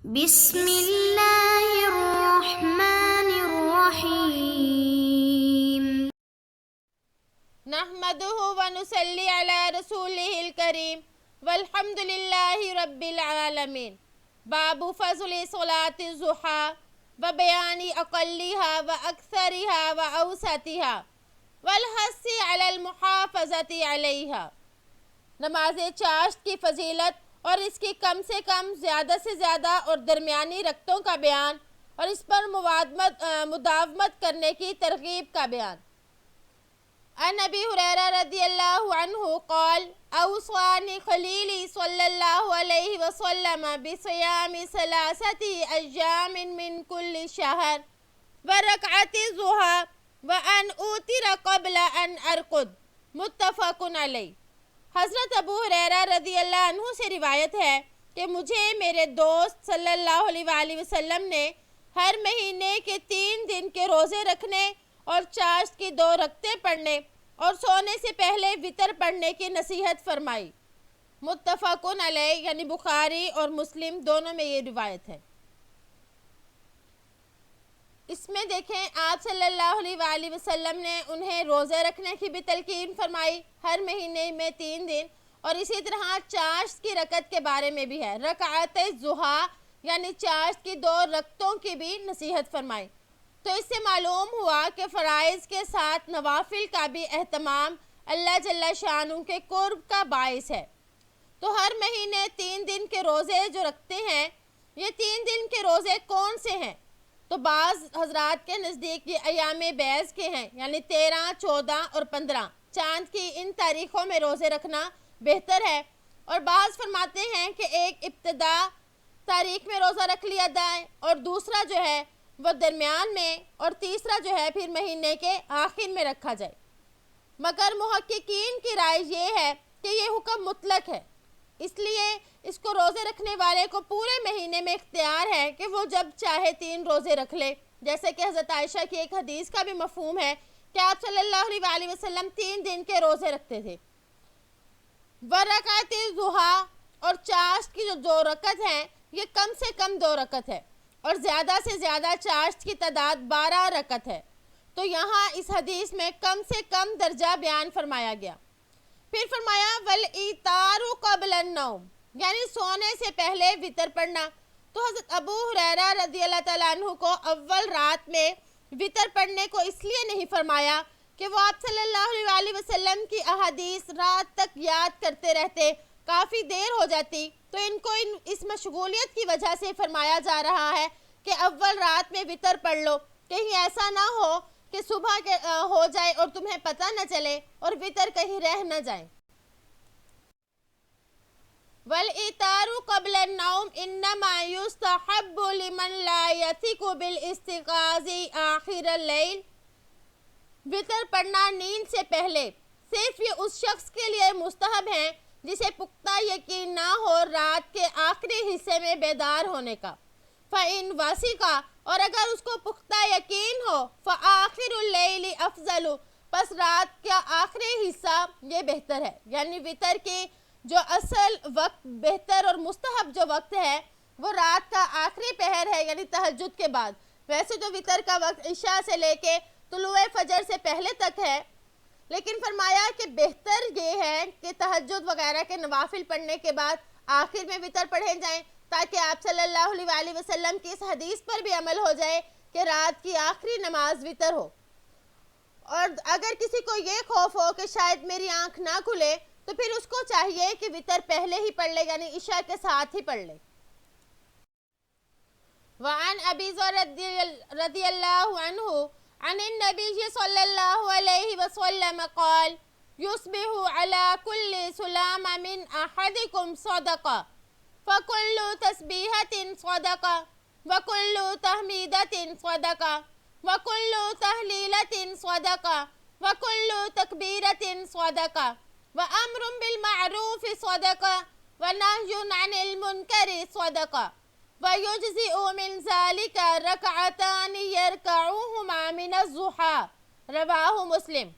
بسم اللہ الرحمن الرحیم نحمده ونصلی علی رسولہ الکریم والحمد للہ رب العالمین۔ باب فضل صلاة الضحیٰ و بیان اقلها و اکثرها و اوسطها والحث علی المحافظۃ علیہا۔ نماز چاشت کی فضیلت اور اس کی کم سے کم زیادہ سے زیادہ اور درمیانی رکعتوں کا بیان اور اس پر مداومت کرنے کی ترغیب کا بیان۔ عن ابی ہریرہ رضی اللہ عنہ قال اوصانی خلیلی صلی اللہ علیہ وسلم بصیام ثلاثۃ ایام من کل شہر ورکعۃ الضحیٰ وان اوتر قبل ان ارقد، متفق علیہ۔ حضرت ابو ہریرہ رضی اللہ عنہ سے روایت ہے کہ مجھے میرے دوست صلی اللہ علیہ وآلہ وسلم نے ہر مہینے کے 3 دن کے روزے رکھنے اور چاشت کی 2 رکعتیں پڑھنے اور سونے سے پہلے وتر پڑھنے کی نصیحت فرمائی۔ متفق علیہ، یعنی بخاری اور مسلم دونوں میں یہ روایت ہے۔ اس میں دیکھیں آپ صلی اللہ علیہ وآلہ وسلم نے انہیں روزے رکھنے کی بھی تلقین فرمائی ہر مہینے میں 3 دن، اور اسی طرح چاشت کی رکعت کے بارے میں بھی ہے، رکعت الضحیٰ یعنی چاشت کی 2 رکعتوں کی بھی نصیحت فرمائی۔ تو اس سے معلوم ہوا کہ فرائض کے ساتھ نوافل کا بھی اہتمام اللہ جل شانہ کے قرب کا باعث ہے۔ تو ہر مہینے 3 دن کے روزے جو رکھتے ہیں، یہ 3 دن کے روزے کون سے ہیں؟ تو بعض حضرات کے نزدیک یہ ایام بیض کے ہیں، یعنی 13، 14 اور 15 چاند کی ان تاریخوں میں روزے رکھنا بہتر ہے، اور بعض فرماتے ہیں کہ ایک ابتدا تاریخ میں روزہ رکھ لیا جائے اور دوسرا جو ہے وہ درمیان میں اور تیسرا جو ہے پھر مہینے کے آخر میں رکھا جائے۔ مگر محققین کی رائے یہ ہے کہ یہ حکم مطلق ہے، اس لیے اس کو روزے رکھنے والے کو پورے مہینے میں اختیار ہے کہ وہ جب چاہے 3 روزے رکھ لے، جیسے کہ حضرت عائشہ کی ایک حدیث کا بھی مفہوم ہے کہ آپ صلی اللہ علیہ وآلہ وسلم 3 دن کے روزے رکھتے تھے۔ ورکعت الضحیٰ اور چاشت کی جو 2 رکعت ہیں، یہ کم سے کم 2 رکعت ہے، اور زیادہ سے زیادہ چاشت کی تعداد 12 رکعت ہے۔ تو یہاں اس حدیث میں کم سے کم درجہ بیان فرمایا گیا۔ پھر فرمایا وَالْإِيتَارُ قَبْلَ النَّوْمِ، یعنی سونے سے پہلے وتر پڑھنا۔ تو حضرت ابو ہریرہ رضی اللہ تعالیٰ عنہ کو اول رات میں وتر پڑھنے کو اس لیے نہیں فرمایا کہ وہ آپ صلی اللہ علیہ وآلہ وسلم کی احادیث رات تک یاد کرتے رہتے، کافی دیر ہو جاتی، تو ان کو اس مشغولیت کی وجہ سے فرمایا جا رہا ہے کہ اول رات میں وتر پڑھ لو، کہیں ایسا نہ ہو کہ صبح ہو جائے اور تمہیں پتہ نہ چلے اور وتر کہیں رہ نہ جائے۔ وَالْإِيتَارُ قَبْلَ النَّوْمِ إِنَّمَا يُسْتَحَبُّ لِمَنْ لَا يَثِقُ بِالْإِسْتِيقَاظِ آخِرَ اللَّيْلِ، وتر پڑھنا نیند سے پہلے صرف یہ اس شخص کے لیے مستحب ہے جسے پختہ یقین نہ ہو رات کے آخری حصے میں بیدار ہونے کا۔ فَإِنْ وَثِقَ، اور اگر اس کو پختہ یقین ہو، فَآخِرُ اللَّيْلِ أَفْضَلُ، پس رات کا آخری حصہ یہ بہتر ہے، یعنی وتر کی جو اصل وقت بہتر اور مستحب جو وقت ہے وہ رات کا آخری پہر ہے، یعنی تہجد کے بعد۔ ویسے تو وتر کا وقت عشاء سے لے کے طلوع فجر سے پہلے تک ہے، لیکن فرمایا کہ بہتر یہ ہے کہ تہجد وغیرہ کے نوافل پڑھنے کے بعد آخر میں وتر پڑھے جائیں، تاکہ آپ صلی اللہ علیہ وآلہ وسلم کی اس حدیث پر بھی عمل ہو جائے کہ رات کی آخری نماز وتر ہو۔ اور اگر کسی کو یہ خوف ہو کہ شاید میری آنکھ نہ کھلے، تو پھر اس کو چاہیے کہ وتر پہلے ہی پڑھ لے، یعنی عشاء کے ساتھ ہی پڑھ لے۔ وعن ابی ذر رضی اللہ عنہ عن النبی صلی اللہ علیہ وسلم قال یصبح علی کل سلام من احدکم صدقہ فکل تسبیحۃ صدقہ وکل تحمیدۃ صدقہ وکل تہلیلۃ صدقہ وکل تکبیرۃ صدقہ وامر بالمعروف صدقہ ونہی عن المنکر صدقہ وَيُجْزِئُ مِنْ ذَلِكَ رَكْعَتَانِ يَرْكَعُهُمَا مِنَ الضُّحَىٰ، رواہ مسلم۔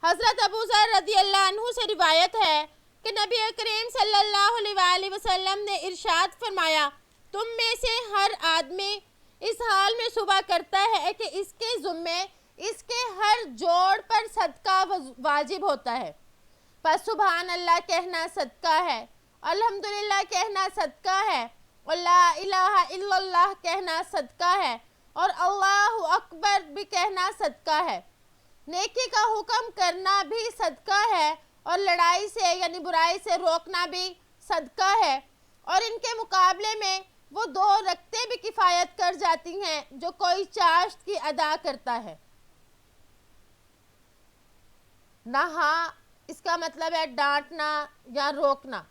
حضرت ابو ذر رضی اللہ عنہ سے روایت ہے کہ نبی کریم صلی اللہ علیہ وآلہ وسلم نے ارشاد فرمایا تم میں سے ہر آدمی اس حال میں صبح کرتا ہے کہ اس کے ذمے اس کے ہر جوڑ پر صدقہ واجب ہوتا ہے، پس سبحان اللہ کہنا صدقہ ہے، الحمدللہ کہنا صدقہ ہے، اور لا الہ الا اللہ کہنا صدقہ ہے، اور اللہ اکبر بھی کہنا صدقہ ہے۔ نیکی کا حکم کرنا بھی صدقہ ہے، اور لڑائی سے یعنی برائی سے روکنا بھی صدقہ ہے، اور ان کے مقابلے میں وہ 2 رکعتیں بھی کفایت کر جاتی ہیں جو کوئی چاشت کی ادا کرتا ہے۔ نہا اس کا مطلب ہے ڈانٹنا یا روکنا۔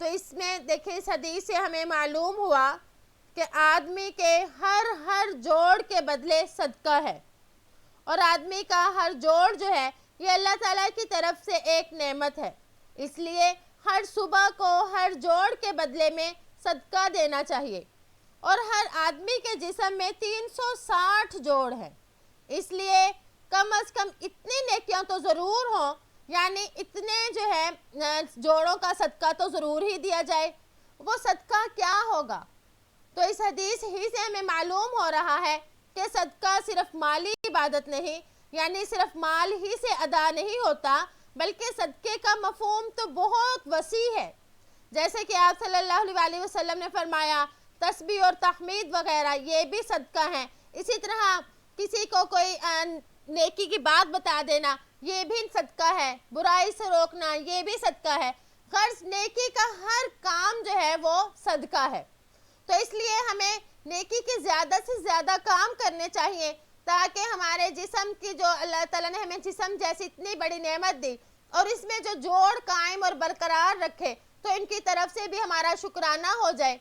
تو اس میں دیکھیں اس حدیث سے ہمیں معلوم ہوا کہ آدمی کے ہر جوڑ کے بدلے صدقہ ہے، اور آدمی کا ہر جوڑ جو ہے یہ اللہ تعالیٰ کی طرف سے ایک نعمت ہے، اس لیے ہر صبح کو ہر جوڑ کے بدلے میں صدقہ دینا چاہیے۔ اور ہر آدمی کے جسم میں 360 جوڑ ہیں، اس لیے کم از کم اتنی نیکیاں تو ضرور ہوں، یعنی اتنے جو ہے جوڑوں کا صدقہ تو ضرور ہی دیا جائے۔ وہ صدقہ کیا ہوگا؟ تو اس حدیث ہی سے ہمیں معلوم ہو رہا ہے کہ صدقہ صرف مالی عبادت نہیں، یعنی صرف مال ہی سے ادا نہیں ہوتا، بلکہ صدقے کا مفہوم تو بہت وسیع ہے۔ جیسے کہ آپ صلی اللہ علیہ وسلم نے فرمایا تسبیح اور تحمید وغیرہ یہ بھی صدقہ ہیں، اسی طرح کسی کو کوئی نیکی کی بات بتا دینا یہ بھی صدقہ ہے، برائی سے روکنا یہ بھی صدقہ ہے، غرض نیکی کا ہر کام جو ہے وہ صدقہ ہے۔ تو اس لیے ہمیں نیکی کے زیادہ سے زیادہ کام کرنے چاہیے تاکہ ہمارے جسم کی جو اللہ تعالیٰ نے ہمیں جسم جیسی اتنی بڑی نعمت دی اور اس میں جو جوڑ قائم اور برقرار رکھے تو ان کی طرف سے بھی ہمارا شکرانہ ہو جائے۔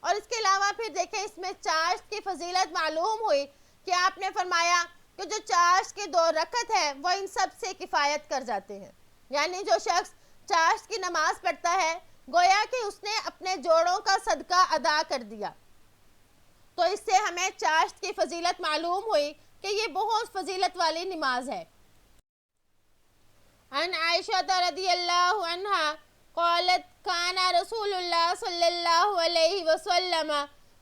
اور اس کے علاوہ پھر دیکھیں اس میں چاشت کی فضیلت معلوم ہوئی کہ آپ نے فرمایا کہ جو چاشت کے 2 رکعت ہیں وہ ان سب سے کفایت کر جاتے ہیں، یعنی جو شخص چاشت کی نماز پڑھتا ہے گویا کہ اس نے اپنے جوڑوں کا صدقہ ادا کر دیا۔ تو اس سے ہمیں چاشت کی فضیلت معلوم ہوئی کہ یہ بہت فضیلت والی نماز ہے۔ عن عائشہ رضی اللہ عنہ قالت کان رسول اللہ صلی اللہ علیہ وسلم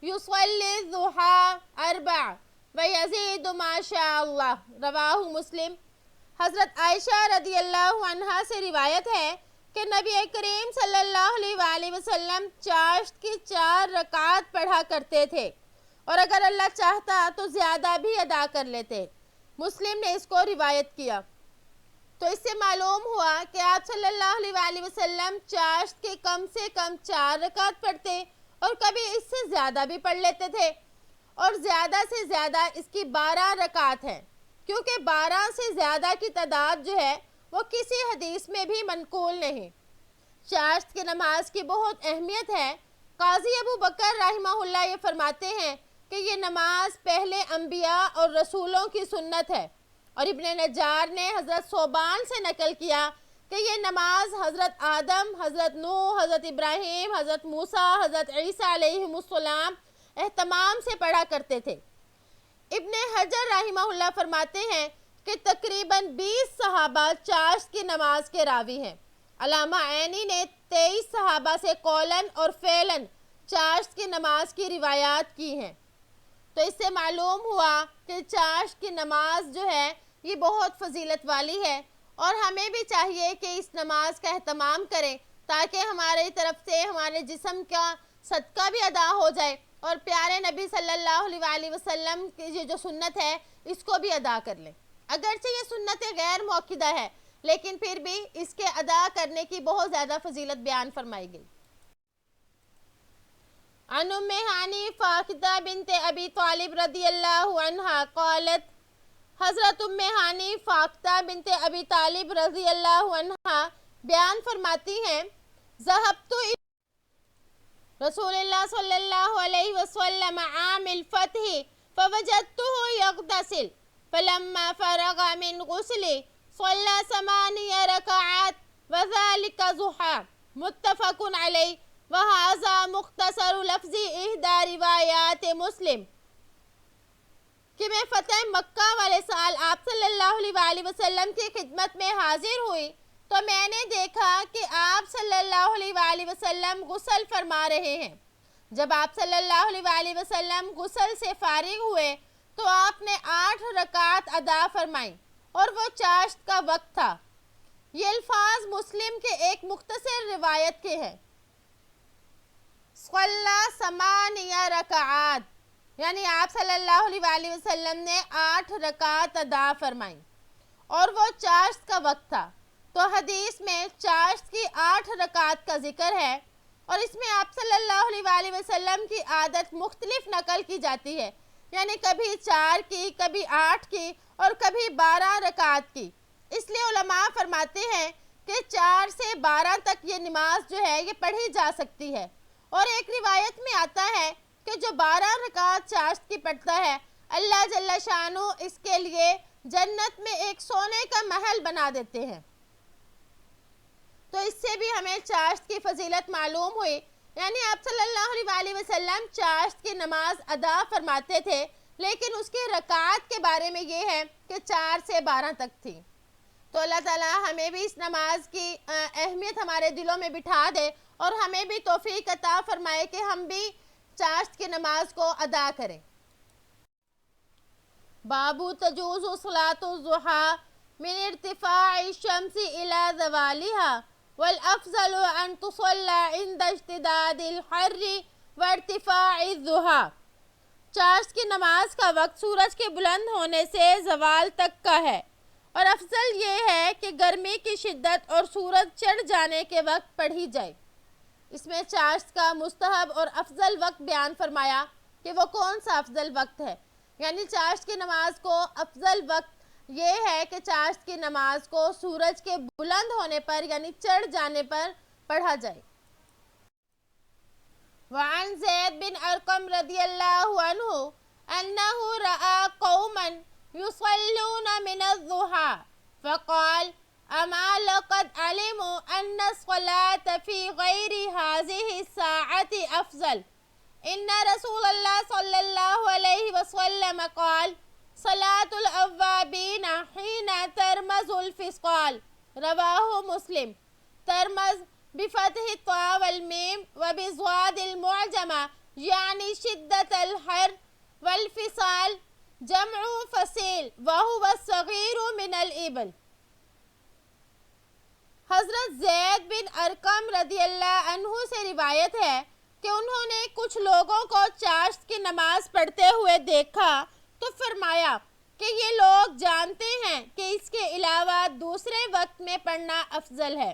یصلی الضحى 4 ویزید ما شاء اللہ، رواہ مسلم۔ حضرت عائشہ رضی اللہ عنہ سے روایت ہے کہ نبی کریم صلی اللہ علیہ وسلم چاشت کی 4 رکعات پڑھا کرتے تھے، اور اگر اللہ چاہتا تو زیادہ بھی ادا کر لیتے۔ مسلم نے اس کو روایت کیا۔ تو اس سے معلوم ہوا کہ آپ صلی اللہ علیہ وسلم چاشت کے کم سے کم 4 رکعات پڑھتے اور کبھی اس سے زیادہ بھی پڑھ لیتے تھے، اور زیادہ سے زیادہ اس کی 12 رکعات ہیں، کیونکہ 12 سے زیادہ کی تعداد جو ہے وہ کسی حدیث میں بھی منقول نہیں۔ چاشت کی نماز کی بہت اہمیت ہے۔ قاضی ابو بکر رحمہ اللہ یہ فرماتے ہیں کہ یہ نماز پہلے انبیاء اور رسولوں کی سنت ہے، اور ابن نجار نے حضرت صوبان سے نقل کیا کہ یہ نماز حضرت آدم، حضرت نوح، حضرت ابراہیم، حضرت موسیٰ، حضرت عیسیٰ علیہ السلام اہتمام سے پڑھا کرتے تھے۔ ابن حجر رحمہ اللہ فرماتے ہیں کہ تقریباً 20 صحابہ چاشت کی نماز کے راوی ہیں۔ علامہ عینی نے 23 صحابہ سے قولاً اور فعلاً چاشت کی نماز کی روایات کی ہیں۔ تو اس سے معلوم ہوا کہ چاشت کی نماز جو ہے یہ بہت فضیلت والی ہے، اور ہمیں بھی چاہیے کہ اس نماز کا اہتمام کریں تاکہ ہمارے طرف سے ہمارے جسم کا صدقہ بھی ادا ہو جائے، اور پیارے نبی صلی اللہ علیہ وسلم کی یہ جو سنت ہے اس کو بھی ادا کر لیں۔ اگرچہ یہ سنت غیر موقدہ ہے لیکن پھر بھی اس کے ادا کرنے کی بہت زیادہ فضیلت بیان فرمائی گئی۔ عن ام ہانی فاختہ بنت ابی طالب رضی اللہ عنہ قالت، حضرت ام ہانی فاختہ بنت ابی طالب رضی اللہ عنہ بیان فرماتی ہیں، ذهبت رسول اللہ صلی اللہ علیہ وسلم عام الفتح فوجدته يغتسل فلما فرغ من غسل صلى 8 ركعات وذلك ضحى، متفق علیہ، وهذا مختصر لفظ احدى روایات مسلم۔ کہ میں فتح مکہ والے سال آپ صلی اللہ علیہ وسلم کی خدمت میں حاضر ہوئی تو میں نے دیکھا کہ آپ صلی اللہ علیہ وسلم غسل فرما رہے ہیں، جب آپ صلی اللہ علیہ وآلہ وسلم غسل سے فارغ ہوئے تو آپ نے 8 رکعت ادا فرمائیں اور وہ چاشت کا وقت تھا۔ یہ الفاظ مسلم کے ایک مختصر روایت کے ہیں۔ صلی 8 رکعات، یعنی آپ صلی اللہ علیہ وآلہ وسلم نے 8 رکعت ادا فرمائیں اور وہ چاشت کا وقت تھا۔ تو حدیث میں چاشت کی 8 رکعت کا ذکر ہے، اور اس میں آپ صلی اللہ علیہ وآلہ وسلم کی عادت مختلف نقل کی جاتی ہے، یعنی کبھی 4 کی، کبھی 8 کی اور کبھی 12 رکعت کی۔ اس لیے علماء فرماتے ہیں کہ 4 سے 12 تک یہ نماز جو ہے یہ پڑھی جا سکتی ہے، اور ایک روایت میں آتا ہے کہ جو 12 رکعت چاشت کی پڑھتا ہے، اللہ جل شانہ اس کے لیے جنت میں ایک سونے کا محل بنا دیتے ہیں۔ تو اس سے بھی ہمیں چاشت کی فضیلت معلوم ہوئی، یعنی آپ صلی اللہ علیہ وآلہ وسلم چاشت کی نماز ادا فرماتے تھے، لیکن اس کے رکعات کے بارے میں یہ ہے کہ 4 سے 12 تک تھی۔ تو اللہ تعالی ہمیں بھی اس نماز کی اہمیت ہمارے دلوں میں بٹھا دے، اور ہمیں بھی توفیق عطا فرمائے کہ ہم بھی چاشت کی نماز کو ادا کریں۔ باب تجوز صلاة الضحى من ارتفاع الشمس إلى زوالها، والأفضل أن تصلى عند اشتداد الحر وارتفاع الضحى۔ چاشت کی نماز کا وقت سورج کے بلند ہونے سے زوال تک کا ہے، اور افضل یہ ہے کہ گرمی کی شدت اور سورج چڑھ جانے کے وقت پڑھی جائے۔ اس میں چاشت کا مستحب اور افضل وقت بیان فرمایا کہ وہ کون سا افضل وقت ہے، یعنی چاشت کی نماز کو افضل وقت یہ ہے کہ چاشت کی نماز کو سورج کے بلند ہونے پر یعنی چڑھ جانے پر پڑھا جائے۔ وعن زید بن ارقم رضی اللہ عنہ انہ رأى قوما يصلون من الضحى فقال اما لقد علموا ان الصلاة في غير هذه الساعة افضل ان رسول اللہ صلی اللہ علیہ وسلم قال صلاة الاوابین حین ترمز الفصال، رواہ مسلم۔ ترمز بفتح الطاء والمیم وبضاد المعجمہ یعنی شدت الحر، والفصال جمع فصیل وهو الصغیر من الابل۔ حضرت زید بن ارقم رضی اللہ عنہ سے روایت ہے کہ انہوں نے کچھ لوگوں کو چاشت کی نماز پڑھتے ہوئے دیکھا تو فرمایا کہ یہ لوگ جانتے ہیں کہ اس کے علاوہ دوسرے وقت میں پڑھنا افضل ہے۔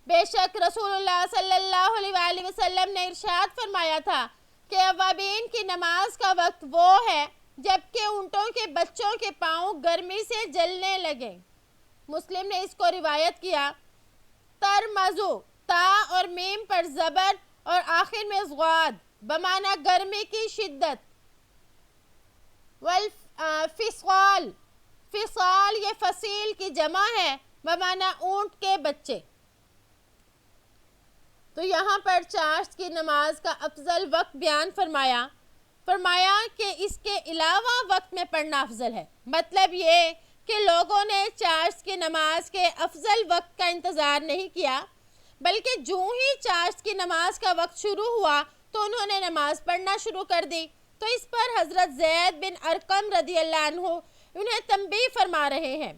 بے شک رسول اللہ صلی اللہ علیہ وآلہ وسلم نے ارشاد فرمایا تھا کہ اوابین کی نماز کا وقت وہ ہے جبکہ اونٹوں کے بچوں کے پاؤں گرمی سے جلنے لگیں۔ مسلم نے اس کو روایت کیا۔ ترمزو، تا اور میم پر زبر اور آخر میں ضاد بمعنی گرمی کی شدت۔ والفصال، فصال یہ فصیل کی جمع ہے بمعنی اونٹ کے بچے۔ تو یہاں پر چاشت کی نماز کا افضل وقت بیان فرمایا کہ اس کے علاوہ وقت میں پڑھنا افضل ہے۔ مطلب یہ کہ لوگوں نے چاشت کی نماز کے افضل وقت کا انتظار نہیں کیا، بلکہ جو ہی چاشت کی نماز کا وقت شروع ہوا تو انہوں نے نماز پڑھنا شروع کر دی۔ تو اس پر حضرت زید بن ارقم رضی اللہ عنہ انہیں تنبیہ فرما رہے ہیں۔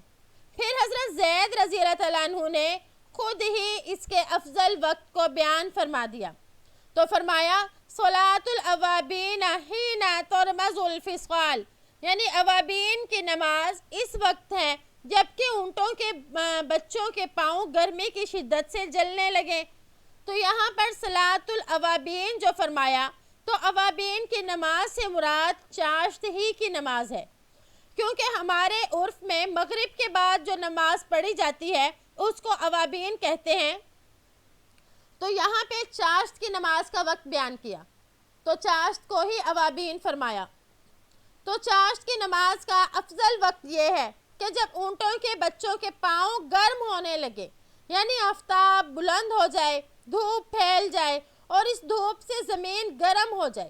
پھر حضرت زید رضی اللہ تعالیٰ عنہ نے خود ہی اس کے افضل وقت کو بیان فرما دیا، تو فرمایا صلاة الاوابین حین ترمز الفصال، یعنی اوابین کی نماز اس وقت ہے جبکہ اونٹوں کے بچوں کے پاؤں گرمی کی شدت سے جلنے لگے۔ تو یہاں پر صلاة الاوابین جو فرمایا تو اوابین کی نماز سے مراد چاشت ہی کی نماز ہے، کیونکہ ہمارے عرف میں مغرب کے بعد جو نماز پڑھی جاتی ہے اس کو اوابین کہتے ہیں۔ تو یہاں پہ چاشت کی نماز کا وقت بیان کیا تو چاشت کو ہی اوابین فرمایا۔ تو چاشت کی نماز کا افضل وقت یہ ہے کہ جب اونٹوں کے بچوں کے پاؤں گرم ہونے لگے، یعنی آفتاب بلند ہو جائے، دھوپ پھیل جائے اور اس دھوپ سے زمین گرم ہو جائے۔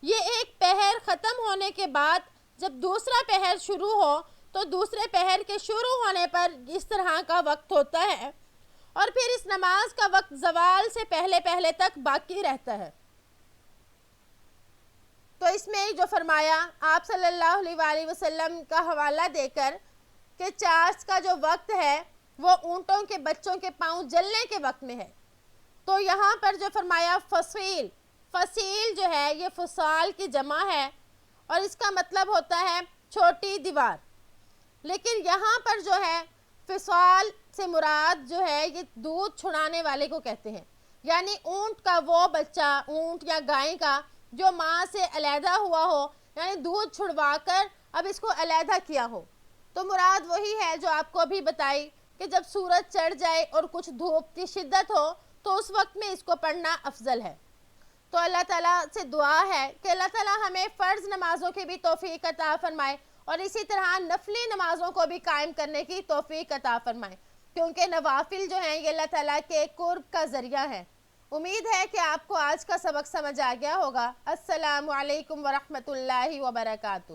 یہ ایک پہر ختم ہونے کے بعد جب دوسرا پہر شروع ہو تو دوسرے پہر کے شروع ہونے پر اس طرح کا وقت ہوتا ہے، اور پھر اس نماز کا وقت زوال سے پہلے تک باقی رہتا ہے۔ تو اس میں جو فرمایا آپ صلی اللہ علیہ وآلہ وسلم کا حوالہ دے کر کہ چاش کا جو وقت ہے وہ اونٹوں کے بچوں کے پاؤں جلنے کے وقت میں ہے، تو یہاں پر جو فرمایا فصیل، فصیل جو ہے یہ فصال کی جمع ہے اور اس کا مطلب ہوتا ہے چھوٹی دیوار، لیکن یہاں پر جو ہے فصال سے مراد جو ہے یہ دودھ چھڑانے والے کو کہتے ہیں، یعنی اونٹ کا وہ بچہ، اونٹ یا گائے کا جو ماں سے علیحدہ ہوا ہو، یعنی دودھ چھڑوا کر اب اس کو علیحدہ کیا ہو، تو مراد وہی ہے جو آپ کو ابھی بتائی کہ جب سورج چڑھ جائے اور کچھ دھوپ کی شدت ہو تو اس وقت میں اس کو پڑھنا افضل ہے۔ تو اللہ تعالیٰ سے دعا ہے کہ اللہ تعالیٰ ہمیں فرض نمازوں کی بھی توفیق عطا فرمائے اور اسی طرح نفلی نمازوں کو بھی قائم کرنے کی توفیق عطا فرمائے، کیونکہ نوافل جو ہیں یہ اللہ تعالیٰ کے قرب کا ذریعہ ہے۔ امید ہے کہ آپ کو آج کا سبق سمجھ آ گیا ہوگا۔ السلام علیکم ورحمۃ اللہ وبرکاتہ۔